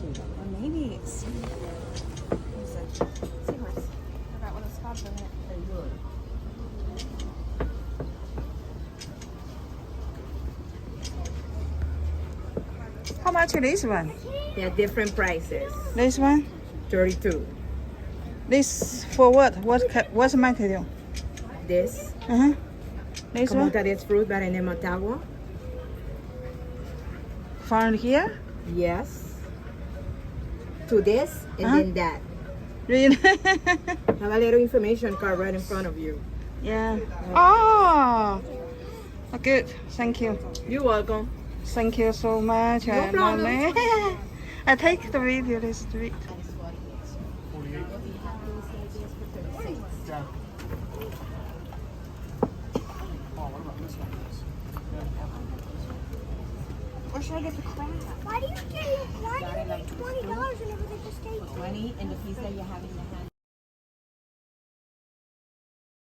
Or maybe seahorse. I got one of spots in it. How much is this one? They're different prices. This one? 32. This for what? What's material? This. This Como one? this fruit para en Motagua? Found here? Yes. To this and then that. Really? Have a little information card right in front of you. Yeah. Oh, good. Thank you. You're welcome. Thank you so much. No problem. I take the video. Let's do it. Or should I get the crab? Why do you like $20 whenever they just take 20 and the piece that you have in your hand.